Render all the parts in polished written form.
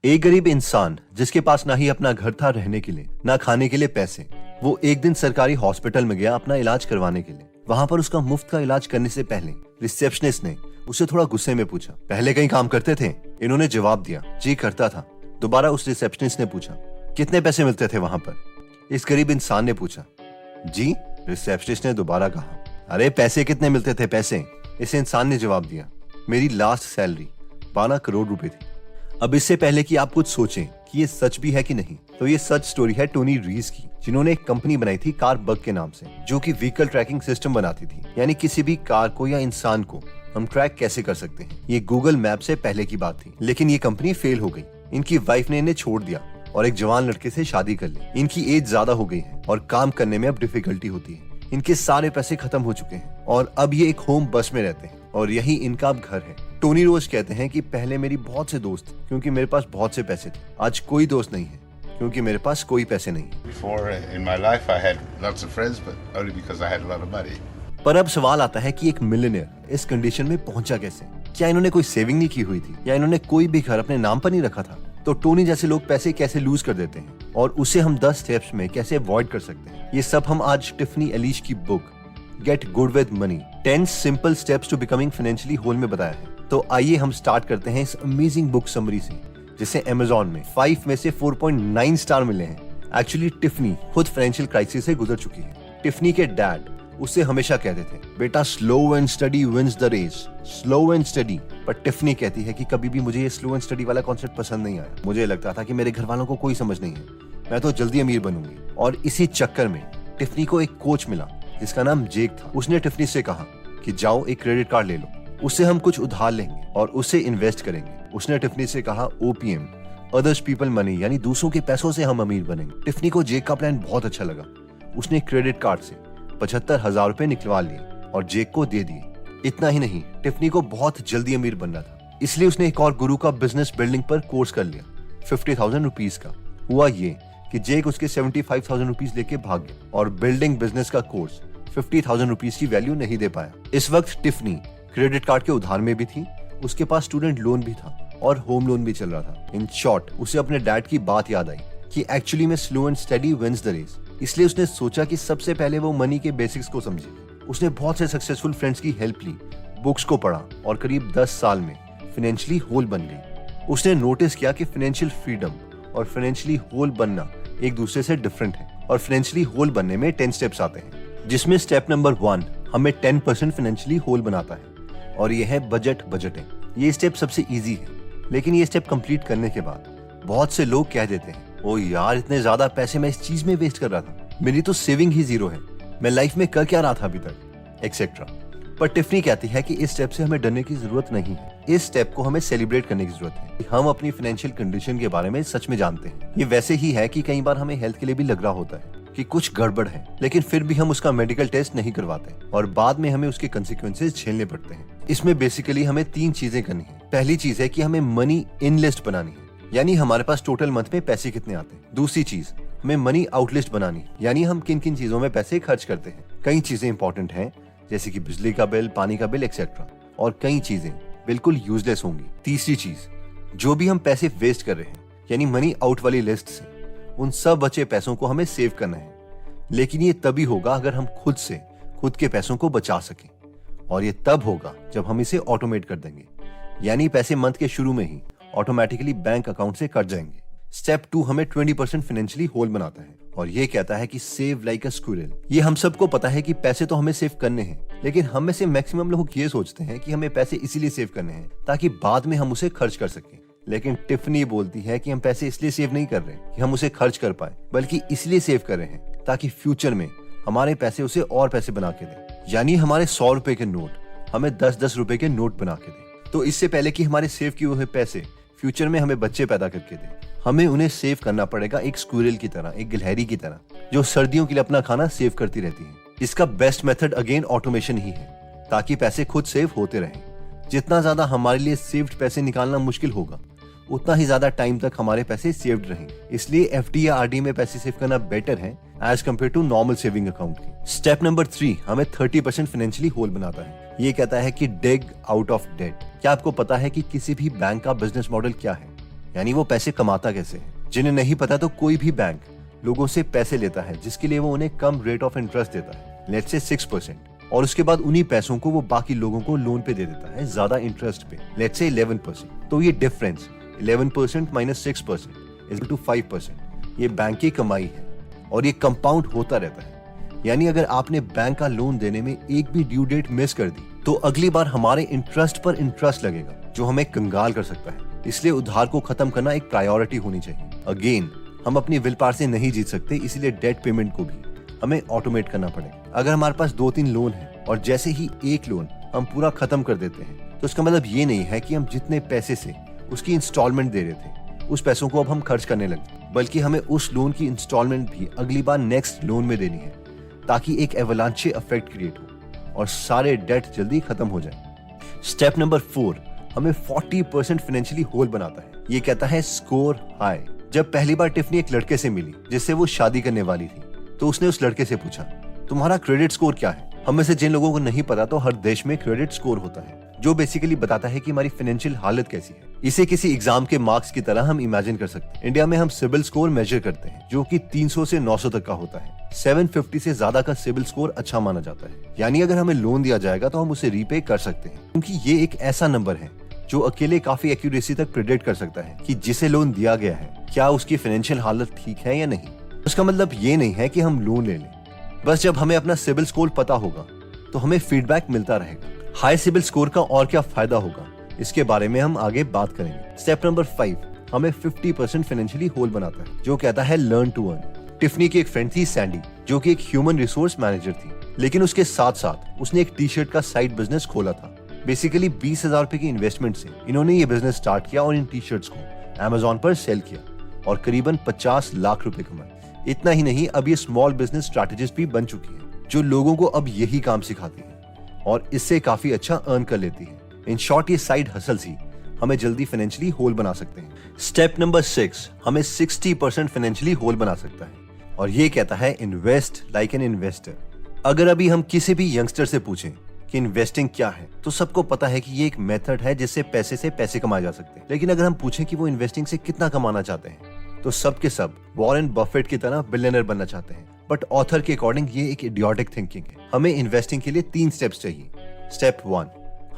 एक गरीब इंसान जिसके पास ना ही अपना घर था रहने के लिए, ना खाने के लिए पैसे, वो एक दिन सरकारी हॉस्पिटल में गया अपना इलाज करवाने के लिए। वहाँ पर उसका मुफ्त का इलाज करने से पहले रिसेप्शनिस्ट ने उसे थोड़ा गुस्से में पूछा, पहले कहीं काम करते थे? इन्होंने जवाब दिया, जी करता था। दोबारा उस रिसेप्शनिस्ट ने पूछा, कितने पैसे मिलते थे वहाँ पर? इस गरीब इंसान ने पूछा, जी। रिसेप्शनिस्ट ने दोबारा कहा, अरे पैसे कितने मिलते थे पैसे? इस इंसान ने जवाब दिया, मेरी लास्ट सैलरी 12 करोड़ रुपए थी। अब इससे पहले कि आप कुछ सोचें कि ये सच भी है कि नहीं, तो ये सच स्टोरी है टोनी रीज की, जिन्होंने एक कंपनी बनाई थी कार बग के नाम से, जो कि व्हीकल ट्रैकिंग सिस्टम बनाती थी। यानी किसी भी कार को या इंसान को हम ट्रैक कैसे कर सकते हैं। ये गूगल मैप से पहले की बात थी, लेकिन ये कंपनी फेल हो गई। इनकी वाइफ ने इन्हें छोड़ दिया और एक जवान लड़के से शादी कर ली। इनकी एज ज्यादा हो गई है और काम करने में अब डिफिकल्टी होती है। इनके सारे पैसे खत्म हो चुके हैं और अब ये एक होम बस में रहते हैं और यही इनका अब घर है। टोनी रोज कहते हैं कि पहले मेरी बहुत से दोस्त क्योंकि मेरे पास बहुत से पैसे थे, आज कोई दोस्त नहीं है क्योंकि मेरे पास कोई पैसे नहीं। पर अब सवाल आता है कि एक मिलियनेयर इस कंडीशन में पहुंचा कैसे? क्या इन्होंने कोई सेविंग नहीं की हुई थी या इन्होंने कोई भी घर अपने नाम पर नहीं रखा था? तो टोनी जैसे लोग पैसे कैसे लूज कर देते हैं और उसे हम 10 स्टेप्स में कैसे अवॉइड कर सकते हैं, ये सब हम आज टिफनी एलिश की book get good with money 10 simple steps to becoming financially whole में बताया है। तो आइए हम स्टार्ट करते हैं इस अमेजिंग बुक समरी से, जिसे अमेज़न में 5 में से 4.9 स्टार मिले हैं। एक्चुअली टिफनी खुद फाइनेंशियल क्राइसिस से गुजर चुकी है। टिफनी के डैड उससे हमेशा कहते थे, बेटा slow and steady wins the race, slow and steady. पर टिफनी कहती है कि कभी भी मुझे ये स्लो एंड स्टडी वाला कॉन्सेप्ट पसंद नहीं आया। मुझे लगता था कि मेरे घर वालों को कोई समझ नहीं है, मैं तो जल्दी अमीर बनूंगी। और इसी चक्कर में टिफनी को एक कोच मिला जिसका नाम जेक था। उसने टिफनी से कहा कि जाओ एक क्रेडिट कार्ड ले लो, उससे हम कुछ उधार लेंगे और उससे इन्वेस्ट करेंगे। उसने टिफनी से कहा ओपीएम, अदर्स पीपल मनी, यानी दूसरों के पैसों से हम अमीर बनेंगे। टिफनी को जेक का प्लान बहुत अच्छा लगा। उसने क्रेडिट कार्ड से 75,000 रुपए निकलवा लिए और जेक को दे दिए। इतना ही नहीं, टिफनी को बहुत जल्दी अमीर बनना था, इसलिए उसने एक और गुरु का बिजनेस बिल्डिंग पर कोर्स कर लिया 50,000 रुपीज का। हुआ ये कि जेक उसके 75,000 रुपीज लेके भाग गया और बिल्डिंग बिजनेस का कोर्स 50,000 रुपीज की वैल्यू नहीं दे पाया। इस वक्त टिफनी क्रेडिट कार्ड के उधार में भी थी, उसके पास स्टूडेंट लोन भी था और होम लोन भी चल रहा था। इन शॉर्ट, उसे अपने डैड की बात याद आई कि एक्चुअली में slow and steady wins the race. इसलिए उसने सोचा कि सबसे पहले वो मनी के बेसिक्स को समझे। उसने बहुत से सक्सेसफुल फ्रेंड्स की हेल्प ली, बुक्स को पढ़ा और करीब 10 साल में फाइनेंशियली होल बन गई। उसने नोटिस किया कि फाइनेंशियल फ्रीडम और फाइनेंशियली होल बनना एक दूसरे से डिफरेंट है और फाइनेंशियली होल बनने में 10 स्टेप्स आते हैं, जिसमें स्टेप नंबर 1 हमें 10% फाइनेंशियली होल बनाता है और यह है बजटिंग। ये स्टेप सबसे इजी है, लेकिन ये स्टेप कंप्लीट करने के बाद बहुत से लोग कह देते हैं, ओ यार इतने ज्यादा पैसे मैं इस चीज में वेस्ट कर रहा था, मेरी तो सेविंग ही 0 है, मैं लाइफ में कर क्या रहा था अभी तक, एक्सेट्रा। पर टिफनी कहती है कि इस स्टेप से हमें डरने की जरूरत नहीं है। इस स्टेप को हमें सेलिब्रेट करने की जरूरत है कि हम अपनी फाइनेंशियल कंडीशन के बारे में सच में जानते हैं। ये वैसे ही है कि कई बार हमें हेल्थ के लिए भी लग रहा होता है कि कुछ गड़बड़ है, लेकिन फिर भी हम उसका मेडिकल टेस्ट नहीं करवाते और बाद में हमें उसके कंसिक्वेंसेस झेलने पड़ते हैं। इसमें बेसिकली हमें 3 चीजें करनी है। पहली चीज है कि हमें मनी इन लिस्ट बनानी है, यानी हमारे पास टोटल मंथ में पैसे कितने आते हैं। दूसरी चीज, हमें मनी आउट लिस्ट बनानी है, यानी हम किन किन चीजों में पैसे खर्च करते हैं। कई चीजें इंपॉर्टेंट हैं जैसे कि बिजली का बिल, पानी का बिल एक्सेट्रा, और कई चीजें बिल्कुल यूजलेस होंगी। तीसरी चीज, जो भी हम पैसे वेस्ट कर रहे हैं यानी मनी आउट वाली लिस्ट से, उन सब बचे पैसों को हमें सेव करना है। लेकिन ये तभी होगा अगर हम खुद से खुद के पैसों को बचा सकें, और ये तब होगा जब हम इसे ऑटोमेट कर देंगे, यानी पैसे मंथ के शुरू में ही ऑटोमेटिकली बैंक अकाउंट से कट जाएंगे। स्टेप 2 हमें 20% फाइनेंशियली होल बनाता है और ये कहता है कि सेव लाइक अ स्क्विरल। ये हम सबको पता है कि पैसे तो हमें सेव करने हैं, लेकिन हम में से मैक्सिमम लोग ये सोचते हैं कि हमें पैसे इसीलिए सेव करने हैं ताकि बाद में हम उसे खर्च कर सकें। लेकिन टिफनी बोलती है कि हम पैसे इसलिए सेव नहीं कर रहे कि हम उसे खर्च कर पाए, बल्कि इसलिए सेव कर रहे हैं ताकि फ्यूचर में हमारे पैसे उसे और पैसे बना के दें। यानी हमारे 100 रुपए के नोट हमें 10-10 रुपए के नोट बना के दें। तो इससे पहले कि हमारे सेव किए हुए पैसे फ्यूचर में हमें बच्चे पैदा करके दें, हमें उन्हें सेव करना पड़ेगा एक स्क्विरल की तरह, एक गिलहरी की तरह, जो सर्दियों के लिए अपना खाना सेव करती रहती है। इसका बेस्ट मेथड अगेन ऑटोमेशन ही है, ताकि पैसे खुद सेव होते रहें। जितना ज्यादा हमारे लिए सेव्ड पैसे निकालना मुश्किल होगा, उतना ही ज्यादा टाइम तक हमारे पैसे सेव्ड रहेंगे। इसलिए एफडी या आरडी में पैसे सेव करना बेटर है as compared to normal saving account की। स्टेप नंबर 3 हमें 30% फाइनेंशियली होल बनाता है। ये कहता है कि डिग आउट ऑफ डेट। क्या आपको पता है कि किसी भी बैंक का बिजनेस मॉडल क्या है? यानी वो पैसे कमाता कैसे है। जिन्हें नहीं पता तो कोई भी बैंक लोगों से पैसे लेता है जिसके लिए वो उन्हें कम रेट ऑफ इंटरेस्ट देता है, लेट्स से 6%, और उसके बाद उन्हीं पैसों को वो बाकी लोगों को लोन पे दे देता है ज्यादा इंटरेस्ट पे, लेट्स से 11%। तो ये डिफरेंस 11% माइनस 6% इज टू 5%, ये बैंक की कमाई है और ये कंपाउंड होता रहता है। यानी अगर आपने बैंक का लोन देने में एक भी ड्यू डेट मिस कर दी तो अगली बार हमारे इंटरेस्ट पर इंटरेस्ट लगेगा जो हमें कंगाल कर सकता है। इसलिए उधार को खत्म करना एक प्रायोरिटी होनी चाहिए। अगेन, हम अपनी विल पावर से नहीं जीत सकते, इसीलिए डेट पेमेंट को भी हमें ऑटोमेट करना पड़ेगा। अगर हमारे पास 2-3 लोन है और जैसे ही एक लोन हम पूरा खत्म कर देते हैं तो इसका मतलब ये नहीं है कि हम जितने पैसे से उसकी इंस्टॉलमेंट दे रहे थे उस पैसों को अब हम खर्च करने लगे, बल्कि हमें उस लोन की इंस्टॉलमेंट भी अगली बार नेक्स्ट लोन में देनी है ताकि एक एवलांचे इफेक्ट क्रिएट हो और सारे डेट जल्दी खत्म हो जाए। स्टेप नंबर 4 हमें 40% फाइनेंशियली होल बनाता है। ये कहता है स्कोर हाई। जब पहली बार टिफनी एक लड़के से मिली जिससे वो शादी करने वाली थी तो उसने उस लड़के से पूछा, तुम्हारा क्रेडिट स्कोर क्या है? हम में से जिन लोगों को नहीं पता तो हर देश में क्रेडिट स्कोर होता है जो बेसिकली बताता है कि हमारी फाइनेंशियल हालत कैसी है। इसे किसी एग्जाम के मार्क्स की तरह हम इमेजिन कर सकते हैं। इंडिया में हम सिबिल स्कोर मेजर करते हैं जो कि 300 से 900 तक का होता है। 750 से ज्यादा का सिबिल स्कोर अच्छा माना जाता है, यानी अगर हमें लोन दिया जाएगा तो हम उसे रीपे कर सकते हैं, क्योंकि ये एक ऐसा नंबर है जो अकेले काफी एक्यूरेसी तक प्रिडिक्ट कर सकता है कि जिसे लोन दिया गया है क्या उसकी फाइनेंशियल हालत ठीक है या नहीं। उसका मतलब ये नहीं है कि हम लोन ले लें, बस जब हमें अपना सिबिल स्कोर पता होगा तो हमें फीडबैक मिलता रहेगा। हाई सिबिल स्कोर का और क्या फायदा होगा इसके बारे में हम आगे बात करेंगे। स्टेप नंबर 5 हमें 50% फाइनेंशियली होल बनाता है जो कहता है लर्न टू अर्न। टिफनी की एक फ्रेंड थी सैंडी जो कि एक ह्यूमन रिसोर्स मैनेजर थी, लेकिन उसके साथ साथ उसने एक टी शर्ट का साइड बिजनेस खोला था। बेसिकली 20,000 रुपए की इन्वेस्टमेंट से इन्होंने ये बिजनेस स्टार्ट किया और इन टी शर्ट्स को अमेजोन पर सेल किया और करीबन 50 लाख रुपए कमाए। इतना ही नहीं, अब ये स्मॉल बिजनेस स्ट्रैटेजिस्ट भी बन चुकी है जो लोगों को अब यही काम सिखाती है और इससे काफी अच्छा अर्न कर लेती है। इन शॉर्ट, ये साइड हसल्स ही हमें जल्दी फाइनेंशियली होल बना सकते हैं। स्टेप नंबर 6 हमें 60% फाइनेंशियली होल बना सकता है और ये कहता है इन्वेस्ट लाइक एन इन्वेस्टर। अगर अभी हम किसी भी यंगस्टर से पूछें कि इन्वेस्टिंग क्या है तो सबको पता है कि ये एक मेथड है जिससे पैसे से पैसे कमाए जा सकते हैं। लेकिन अगर हम पूछें कि वो इन्वेस्टिंग से कितना कमाना चाहते हैं तो सब के सब वॉरेन बफेट की तरह बिलियनर बनना चाहते हैं। बट ऑथर के अकॉर्डिंग ये एक इडियोटिक थिंकिंग है। हमें इन्वेस्टिंग के लिए 3 स्टेप्स चाहिए। स्टेप 1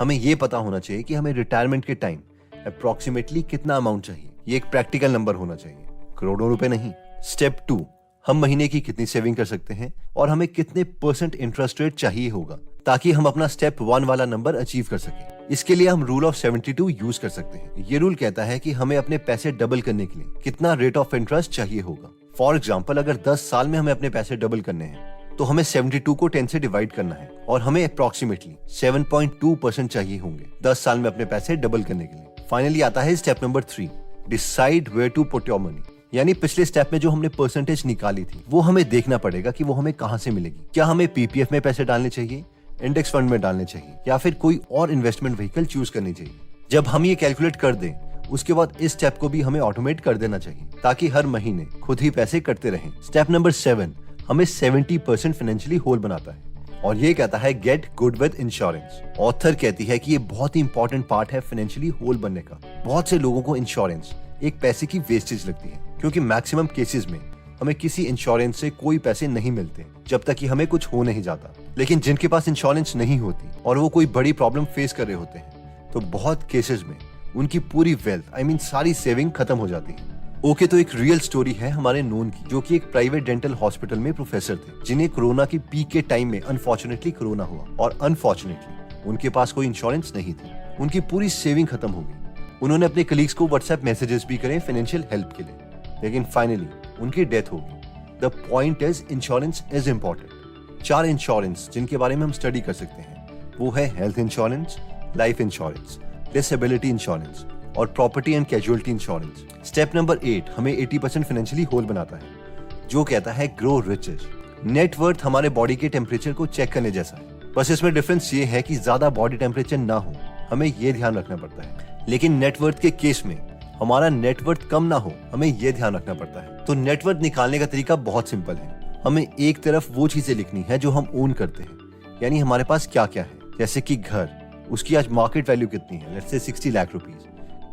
हमें ये पता होना चाहिए कि हमें रिटायरमेंट के टाइम अप्रोक्सीमेटली कितना अमाउंट चाहिए। ये एक प्रैक्टिकल नंबर होना चाहिए, करोड़ों रुपए नहीं। स्टेप 2 हम महीने की कितनी सेविंग कर सकते हैं और हमें कितने % इंटरेस्ट रेट चाहिए होगा ताकि हम अपना स्टेप 1 वाला नंबर अचीव कर सकें। इसके लिए हम रूल ऑफ 72 यूज कर सकते हैं। ये रूल कहता है कि हमें अपने पैसे डबल करने के लिए कितना रेट ऑफ इंटरेस्ट चाहिए होगा। फॉर एग्जाम्पल, अगर 10 साल में हमें अपने पैसे डबल करने हैं तो हमें 72 को 10 से डिवाइड करना है और हमें अप्रोक्सीमेटली 7.2% चाहिए होंगे 10 साल में अपने पैसे डबल करने के लिए। फाइनली आता है step number 3, decide where to put your money. यानी पिछले स्टेप में जो हमने परसेंटेज निकाली थी वो हमें देखना पड़ेगा कि वो हमें कहां से मिलेगी। क्या हमें पीपीएफ में पैसे डालने चाहिए, इंडेक्स फंड में डालने चाहिए या फिर कोई और इन्वेस्टमेंट व्हीकल चूज करनी चाहिए। जब हम ये कैलकुलेट कर दें उसके बाद इस स्टेप को भी हमें ऑटोमेट कर देना चाहिए ताकि हर महीने खुद ही पैसे कटते रहें। स्टेप नंबर 7 हमें 70% फाइनेंशियली होल बनाता है और ये कहता है gate good with insurance. Author कहती है कि ये बहुत ही इंपॉर्टेंट पार्ट है फाइनेंशियली होल बनने का। बहुत से लोगों को इंश्योरेंस एक पैसे की वेस्टेज लगती है क्योंकि मैक्सिमम केसेस में हमें किसी इंश्योरेंस से कोई पैसे नहीं मिलते जब तक कि हमें कुछ हो नहीं जाता। लेकिन जिनके पास इंश्योरेंस नहीं होती और वो कोई बड़ी प्रॉब्लम फेस कर रहे होते हैं तो बहुत केसेस में उनकी पूरी वेल्थ सारी सेविंग खत्म हो जाती है। ओके, तो एक रियल स्टोरी है हमारे नोन की जो कि एक प्राइवेट डेंटल हॉस्पिटल में प्रोफेसर थे जिन्हें कोरोना की पीक के टाइम में अनफॉर्चुनेटली कोरोना हुआ और अनफॉर्चुनेटली उनके पास कोई इंश्योरेंस नहीं थी। उनकी पूरी सेविंग खत्म हो गई। उन्होंने अपने कलीग्स को व्हाट्सएप मैसेजेस भी करे फाइनेंशियल हेल्प के लिए, लेकिन फाइनली उनकी डेथ हो गई। The point is insurance is important. 4 insurance जिनके बारे में हम स्टडी कर सकते हैं वो है health insurance, life insurance, disability insurance और property and casualty insurance. Step number 8 हमें 80% फाइनेंशियली होल बनाता है जो कहता है ग्रो रिचेस। नेटवर्थ हमारे बॉडी के टेम्परेचर को चेक करने जैसा है, बस इसमें डिफरेंस ये है कि ज्यादा बॉडी टेम्परेचर ना हो, हमें ये ध्यान रखना पड़ता है। लेकिन नेटवर्थ के केस में हमारा नेटवर्थ कम ना हो, हमें ये ध्यान रखना पड़ता है। तो नेटवर्थ निकालने का तरीका बहुत सिंपल है। हमें एक तरफ वो चीजें लिखनी है जो हम ओन करते हैं, यानी हमारे पास क्या क्या है, जैसे कि घर, उसकी आज मार्केट वैल्यू कितनी है, let's say 60 lakh rupees,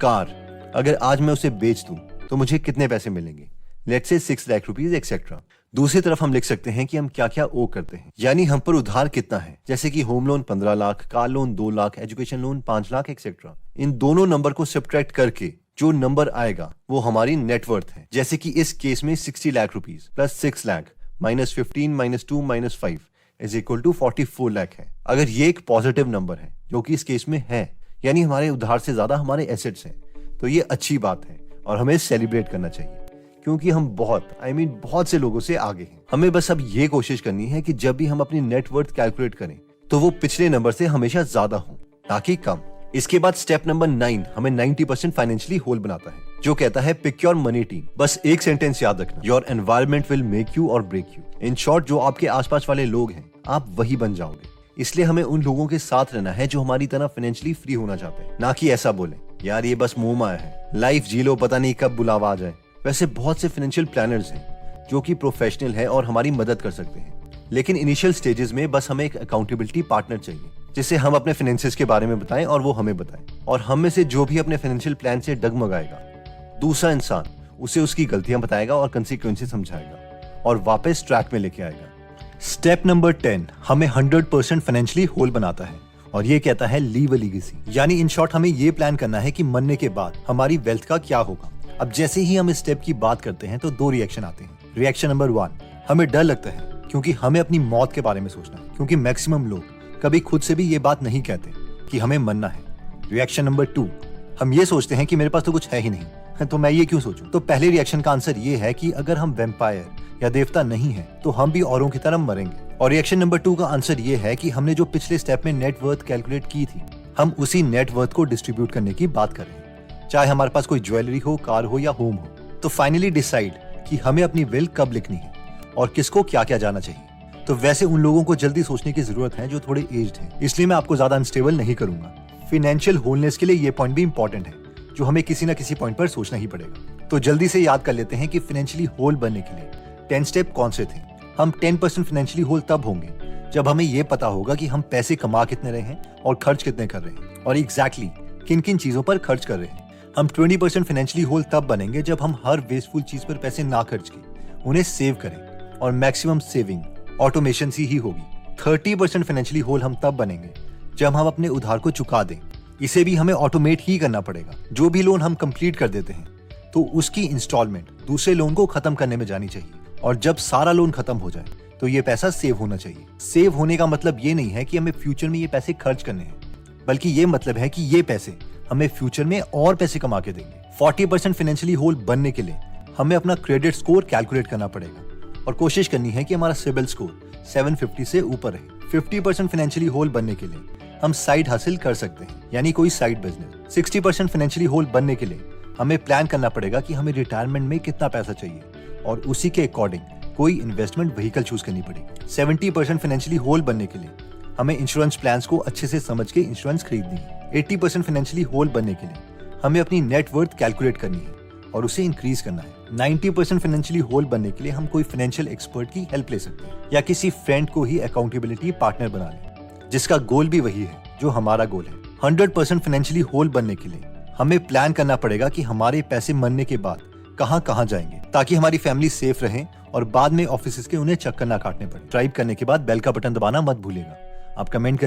car अगर आज मैं उसे बेच दूं तो मुझे कितने पैसे मिलेंगे, let's say 6 lakh rupees etcetera. दूसरी तरफ हम लिख सकते हैं कि हम क्या क्या ओ करते हैं, यानी हम पर उधार कितना है, जैसे कि home loan 15 lakh, car loan 2 lakh, education loan 5 lakh etcetera. इन दोनों नंबर को सब्ट्रैक्ट करके जो नंबर आएगा वो हमारी नेटवर्थ है। जैसे कि इस केस में 60 lakh rupees plus 6 lakh minus 15 minus 2 minus 5 is equal to 44 lakh है। अगर ये एक पॉजिटिव नंबर है जो कि इस केस में है, यानी हमारे उधार से ज्यादा हमारे एसेट्स हैं, तो ये अच्छी बात है और हमें सेलिब्रेट करना चाहिए, क्योंकि हम बहुत से लोगों से आगे हैं। हमें बस अब ये कोशिश करनी है कि जब भी हम अपनी नेटवर्थ कैलकुलेट करें तो वो पिछले नंबर से हमेशा ज्यादा हो, ना कि कम। इसके बाद स्टेप नंबर 9 हमें 90% फाइनेंशियली होल बनाता है, जो कहता है पिक योर मनी टीम। बस एक सेंटेंस याद रखना, your environment will make you और ब्रेक यू। इन शॉर्ट, जो आपके आसपास वाले लोग हैं आप वही बन जाओगे। इसलिए हमें उन लोगों के साथ रहना है जो हमारी तरह फाइनेंशियली फ्री होना चाहते हैं, ना कि ऐसा बोले यार ये बस मुंह माया है, लाइफ जी लो, पता नहीं कब बुलावा आ जाए। वैसे बहुत से फाइनेंशियल प्लानर्स हैं जो कि प्रोफेशनल है और हमारी मदद कर सकते हैं, लेकिन इनिशियल स्टेजेस में बस हमें एक अकाउंटेबिलिटी पार्टनर चाहिए, जिसे हम अपने फाइनेंसेस के बारे में बताएं और वो हमें बताएं। और हम में से जो भी अपने फाइनेंशियल प्लान से डगमगाएगा, दूसरा इंसान उसे उसकी गलतियां बताएगा और कंसिक्वेंसेस समझाएगा और वापस ट्रैक में लेके आएगा। स्टेप नंबर 10 हमें 100% फाइनेंशियली होल बनाता है और ये कहता है लीव अ लीगेसी, यानी इन शॉर्ट हमें ये प्लान करना है कि मरने के बाद हमारी वेल्थ का क्या होगा। अब जैसे ही हम इस स्टेप की बात करते हैं तो 2 रिएक्शन आते हैं। रिएक्शन नंबर 1, हमें डर लगता है क्योंकि हमें अपनी मौत के बारे में सोचना है, क्योंकि मैक्सिमम लोग कभी खुद से भी ये बात नहीं कहते कि हमें मरना है। रिएक्शन नंबर 2, हम ये सोचते हैं कि मेरे पास तो कुछ है ही नहीं, तो मैं ये क्यों सोचूं। तो पहले रिएक्शन का आंसर ये है कि अगर हम वैम्पायर या देवता नहीं है तो हम भी औरों की तरह मरेंगे। और रिएक्शन नंबर 2 का आंसर ये है कि हमने जो पिछले स्टेप में नेट वर्थ कैलकुलेट की थी, हम उसी नेट वर्थ को डिस्ट्रीब्यूट करने की बात कर रहे हैं, चाहे हमारे पास कोई ज्वेलरी हो, कार हो या होम हो। तो फाइनली डिसाइड कि हमें अपनी विल कब लिखनी है और किसको क्या क्या जाना चाहिए। तो वैसे उन लोगों को जल्दी सोचने की जरूरत है जो थोड़े एज्ड हैं, इसलिए मैं आपको ज्यादा अनस्टेबल नहीं करूंगा। फाइनेंशियल होलनेस के लिए ये पॉइंट भी इंपॉर्टेंट है जो हमें किसी न किसी पॉइंट पर सोचना ही पड़ेगा। तो जल्दी से याद कर लेते हैं कि फाइनेंशियली होल बनने के लिए 10 स्टेप कौन से थे। हम 10% फाइनेंशियली होल तब होंगे जब हमें ये पता होगा कि हम पैसे कमा कितने रहे हैं और खर्च कितने कर रहे हैं और एग्जैक्टली किन किन चीजों पर खर्च कर रहे हैं। हम 20% फाइनेंशियली होल तब बनेंगे जब हम हर वेस्टफुल चीज पर पैसे ना खर्च के उन्हें सेव करें और मैक्सिमम सेविंग ऑटोमेशन से ही होगी। 30% फाइनेंशियली होल हम तब बनेंगे जब हम अपने उधार को चुका दें। इसे भी हमें ऑटोमेट ही करना पड़ेगा। जो भी लोन हम कंप्लीट कर देते हैं तो उसकी इंस्टॉलमेंट दूसरे लोन को खत्म करने में जानी चाहिए, और जब सारा लोन खत्म हो जाए तो ये पैसा सेव होना चाहिए। सेव होने का मतलब ये नहीं है कि हमें फ्यूचर में ये पैसे खर्च करने हैं, बल्कि ये मतलब है कि ये पैसे हमें फ्यूचर में और पैसे कमा के देंगे। 40% फाइनेंशियली होल बनने के लिए हमें अपना क्रेडिट स्कोर कैलकुलेट करना पड़ेगा और कोशिश करनी है कि हमारा सिबिल स्कोर 750 से ऊपर रहे। 50% फाइनेंशियली होल बनने के लिए हम साइड हासिल कर सकते हैं, यानी कोई साइड बिजनेस। 60% फाइनेंशियली होल बनने के लिए हमें प्लान करना पड़ेगा कि हमें रिटायरमेंट में कितना पैसा चाहिए और उसी के अकॉर्डिंग कोई इन्वेस्टमेंट व्हीकल चूज करनी पड़ेगी। 70% फाइनेंशियली होल बनने के लिए हमें इंश्योरेंस प्लान्स को अच्छे से समझ के इंश्योरेंस खरीदनी है। 80% फाइनेंशियली होल बनने के लिए हमें अपनी नेट वर्थ कैलकुलेट करनी है और उसे इंक्रीज करना है। 90% फाइनेंशियली होल बनने के लिए हम कोई फाइनेंशियल एक्सपर्ट की हेल्प ले सकते हैं या किसी फ्रेंड को ही अकाउंटेबिलिटी पार्टनर बना लें, जिसका गोल भी वही है जो हमारा गोल है। 100% फाइनेंशियली होल बनने के लिए हमें प्लान करना पड़ेगा कि हमारे पैसे मरने के बाद कहां कहां जाएंगे, ताकि हमारी फैमिली सेफ रहे और बाद में ऑफिस के उन्हें चक्कर ना काटने पड़े। सब्सक्राइब करने के बाद बेल का बटन दबाना मत भूलिएगा। आप कमेंट कर